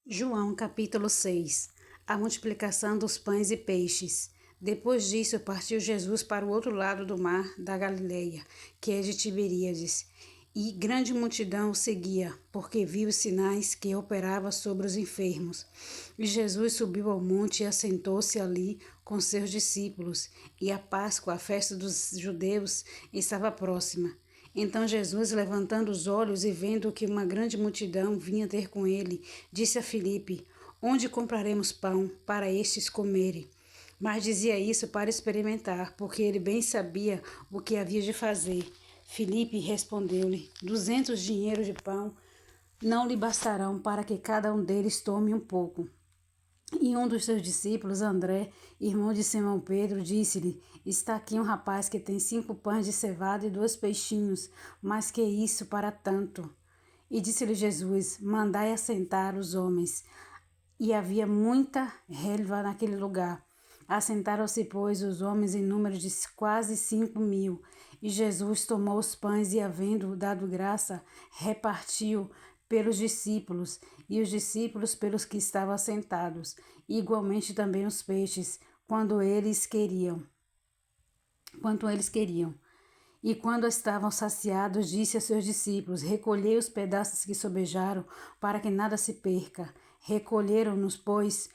João capítulo 6. A multiplicação dos pães e peixes. Depois disso, partiu Jesus para o outro lado do mar da Galileia, que é de Tiberíades, e grande multidão o seguia, porque viu os sinais que operava sobre os enfermos. E Jesus subiu ao monte e assentou-se ali com seus discípulos, e a Páscoa, a festa dos judeus, estava próxima. Então Jesus, levantando os olhos e vendo que uma grande multidão vinha ter com ele, disse a Filipe: Onde compraremos pão para estes comerem? Mas dizia isso para experimentar, porque ele bem sabia o que havia de fazer. Filipe respondeu-lhe: 200 dinheiros de pão não lhe bastarão para que cada um deles tome um pouco. E um dos seus discípulos, André, irmão de Simão Pedro, disse-lhe: Está aqui um rapaz que tem 5 pães de cevada e 2 peixinhos, mas que é isso para tanto? E disse-lhe Jesus: Mandai assentar os homens. E havia muita relva naquele lugar. Assentaram-se, pois, os homens em número de quase 5.000. E Jesus tomou os pães e, havendo dado graça, repartiu pelos discípulos, e os discípulos pelos que estavam assentados, e igualmente também os peixes, quanto eles queriam. E quando estavam saciados, disse a seus discípulos: Recolhei os pedaços que sobejaram, para que nada se perca. Recolheram-nos, pois,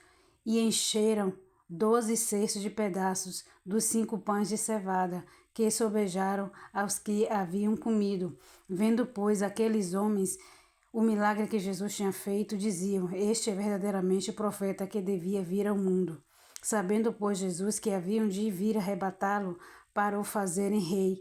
e encheram 12 cestos de pedaços dos 5 pães de cevada, que sobejaram aos que haviam comido. Vendo, pois, aqueles homens o milagre que Jesus tinha feito, diziam: Este é verdadeiramente o profeta que devia vir ao mundo. Sabendo, pois, Jesus que haviam de vir arrebatá-lo para o fazerem rei,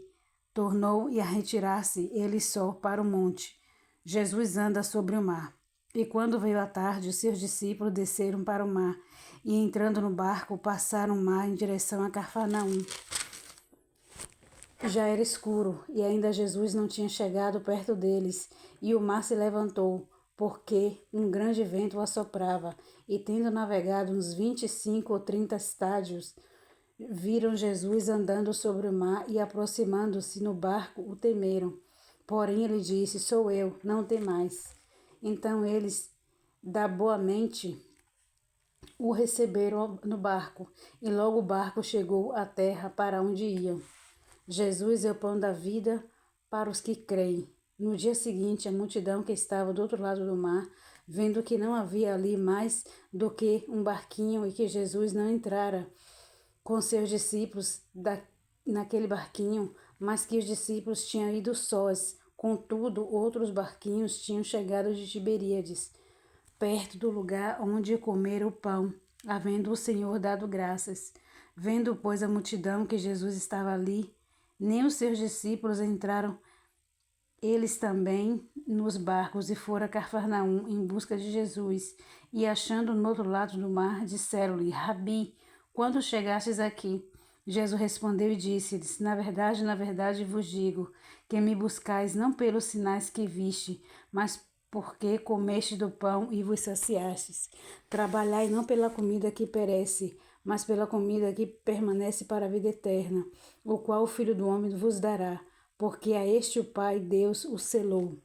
tornou a retirar-se ele só para o monte. Jesus anda sobre o mar. E quando veio a tarde, os seus discípulos desceram para o mar, e entrando no barco, passaram o mar em direção a Cafarnaum. Já era escuro, e ainda Jesus não tinha chegado perto deles, e o mar se levantou, porque um grande vento o assoprava, e tendo navegado uns 25 ou 30 estádios, viram Jesus andando sobre o mar e aproximando-se no barco, o temeram. Porém ele disse: Sou eu, não temais. Então eles, da boa mente, o receberam no barco, e logo o barco chegou à terra para onde iam. Jesus é o pão da vida para os que creem. No dia seguinte, a multidão que estava do outro lado do mar, vendo que não havia ali mais do que um barquinho e que Jesus não entrara com seus discípulos naquele barquinho, mas que os discípulos tinham ido sós. Contudo, outros barquinhos tinham chegado de Tiberíades, perto do lugar onde comeram o pão, havendo o Senhor dado graças. Vendo, pois, a multidão que Jesus estava ali, nem os seus discípulos entraram eles também nos barcos e foram a Cafarnaum em busca de Jesus. E achando no outro lado do mar, disseram-lhe: Rabi, quando chegastes aqui? Jesus respondeu e disse-lhes: na verdade vos digo, que me buscais não pelos sinais que viste, mas porque comeste do pão e vos saciastes. Trabalhai não pela comida que perece, mas pela comida que permanece para a vida eterna, o qual o Filho do Homem vos dará, porque a este o Pai Deus o selou.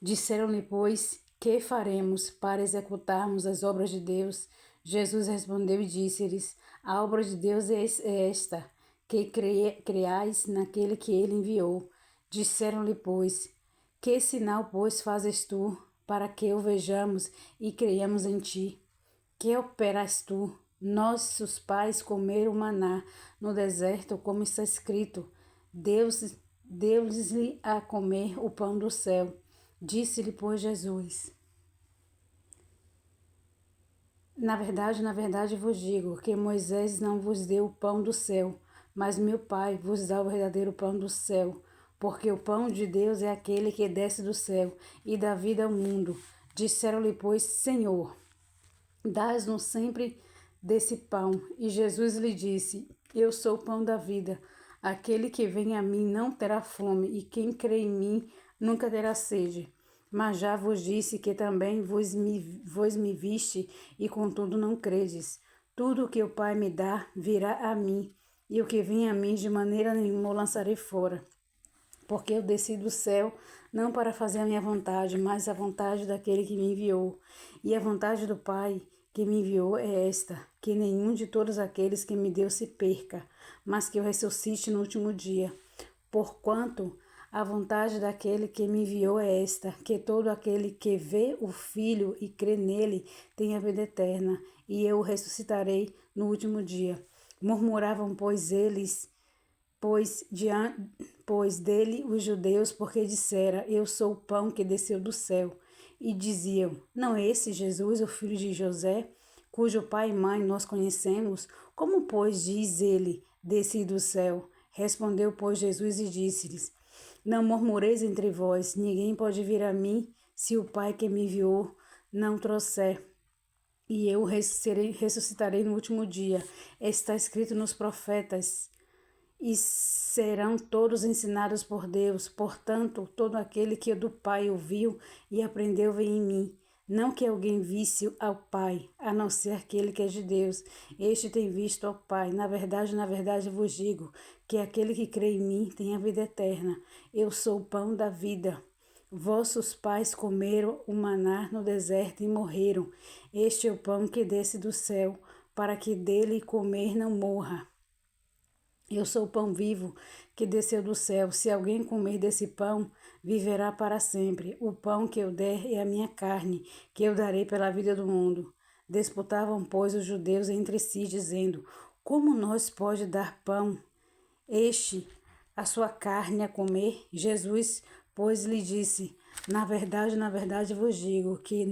Disseram-lhe, pois, que faremos para executarmos as obras de Deus? Jesus respondeu e disse-lhes: A obra de Deus é esta, que creais naquele que ele enviou. Disseram-lhe, pois, que sinal, pois, fazes tu, para que o vejamos e creiamos em ti? Que operas tu? Nossos pais comeram maná no deserto, como está escrito: Deus deu-lhes a comer o pão do céu. Disse-lhe, pois, Jesus: na verdade vos digo que Moisés não vos deu o pão do céu, mas meu Pai vos dá o verdadeiro pão do céu, porque o pão de Deus é aquele que desce do céu e dá vida ao mundo. Disseram-lhe, pois, Senhor, dás-nos sempre desse pão. E Jesus lhe disse: Eu sou o pão da vida. Aquele que vem a mim não terá fome, e quem crê em mim nunca terá sede. Mas já vos disse que também vos me viste, e contudo não credes. Tudo o que o Pai me dá virá a mim, e o que vem a mim de maneira nenhuma o lançarei fora. Porque eu desci do céu, não para fazer a minha vontade, mas a vontade daquele que me enviou. E a vontade do Pai que me enviou é esta, que nenhum de todos aqueles que me deu se perca, mas que eu ressuscite no último dia. Porquanto a vontade daquele que me enviou é esta, que todo aquele que vê o Filho e crê nele tenha vida eterna, e eu o ressuscitarei no último dia. Murmuravam, pois dele os judeus, porque dissera, eu sou o pão que desceu do céu. E diziam, não é esse Jesus, o filho de José, cujo pai e mãe nós conhecemos? Como, pois, diz ele, desci do céu? Respondeu, pois, Jesus e disse-lhes, não murmureis entre vós, ninguém pode vir a mim se o Pai que me enviou não trouxer, e eu ressuscitarei no último dia. Está escrito nos profetas, e serão todos ensinados por Deus. Portanto, todo aquele que do Pai ouviu e aprendeu vem em mim. Não que alguém visse ao Pai, a não ser aquele que é de Deus. Este tem visto ao Pai. Na verdade vos digo que aquele que crê em mim tem a vida eterna. Eu sou o pão da vida. Vossos pais comeram o maná no deserto e morreram. Este é o pão que desce do céu, para que dele comer não morra. Eu sou o pão vivo que desceu do céu. Se alguém comer desse pão, viverá para sempre. O pão que eu der é a minha carne, que eu darei pela vida do mundo. Disputavam, pois, os judeus entre si, dizendo, como nós pode dar pão a sua carne a comer? Jesus, pois, lhe disse, na verdade vos digo que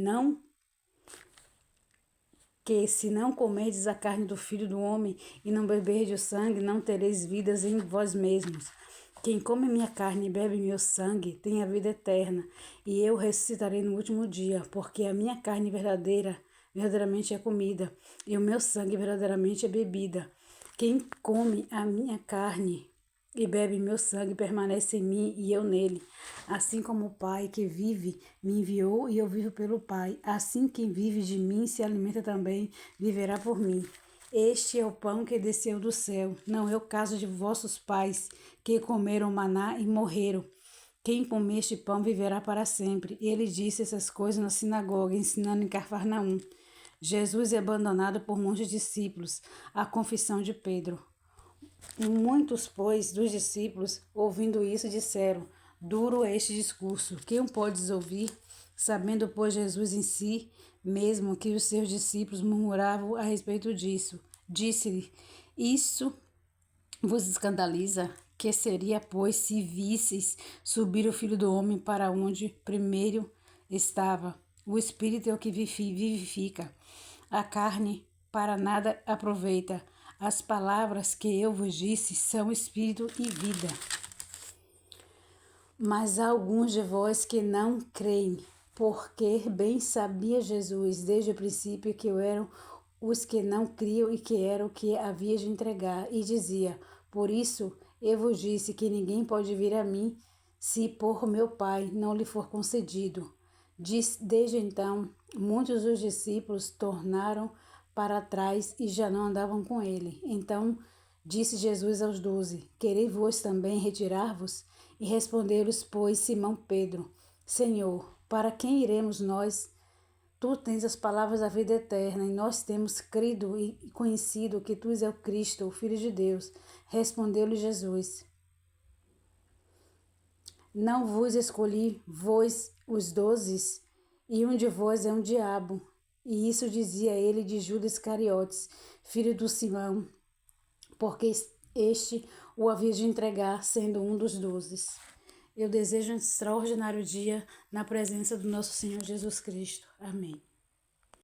se não comerdes a carne do Filho do Homem e não beberdes o sangue, não tereis vidas em vós mesmos. Quem come minha carne e bebe meu sangue tem a vida eterna, e eu ressuscitarei no último dia, porque a minha carne verdadeiramente é comida, e o meu sangue verdadeiramente é bebida. Quem come a minha carne e bebe meu sangue permanece em mim e eu nele. Assim como o Pai que vive me enviou e eu vivo pelo Pai, assim quem vive de mim se alimenta também, viverá por mim. Este é o pão que desceu do céu, não é o caso de vossos pais, que comeram maná e morreram. Quem comer este pão viverá para sempre. Ele disse essas coisas na sinagoga, ensinando em Cafarnaum. Jesus é abandonado por muitos discípulos. A confissão de Pedro. Muitos, pois, dos discípulos, ouvindo isso, disseram, duro é este discurso, quem o podes ouvir? Sabendo, pois, Jesus em si mesmo que os seus discípulos murmuravam a respeito disso, disse-lhe, isso vos escandaliza? Que seria, pois, se visseis subir o Filho do Homem para onde primeiro estava? O Espírito é o que vivifica, a carne para nada aproveita. As palavras que eu vos disse são espírito e vida. Mas há alguns de vós que não creem, porque bem sabia Jesus desde o princípio que eu era os que não criam e que era o que havia de entregar, e dizia, por isso eu vos disse que ninguém pode vir a mim se por meu Pai não lhe for concedido. Desde então, muitos dos discípulos tornaram para trás e já não andavam com ele. Então disse Jesus aos 12, quereis vós também retirar-vos? E respondeu-lhes, pois, Simão Pedro, Senhor, para quem iremos nós? Tu tens as palavras da vida eterna, e nós temos crido e conhecido que tu és o Cristo, o Filho de Deus. Respondeu-lhe Jesus, não vos escolhi, vós os 12, e um de vós é um diabo. E isso dizia ele de Judas Iscariotes, filho do Simão, porque este o havia de entregar, sendo um dos 12. Eu desejo um extraordinário dia na presença do nosso Senhor Jesus Cristo. Amém.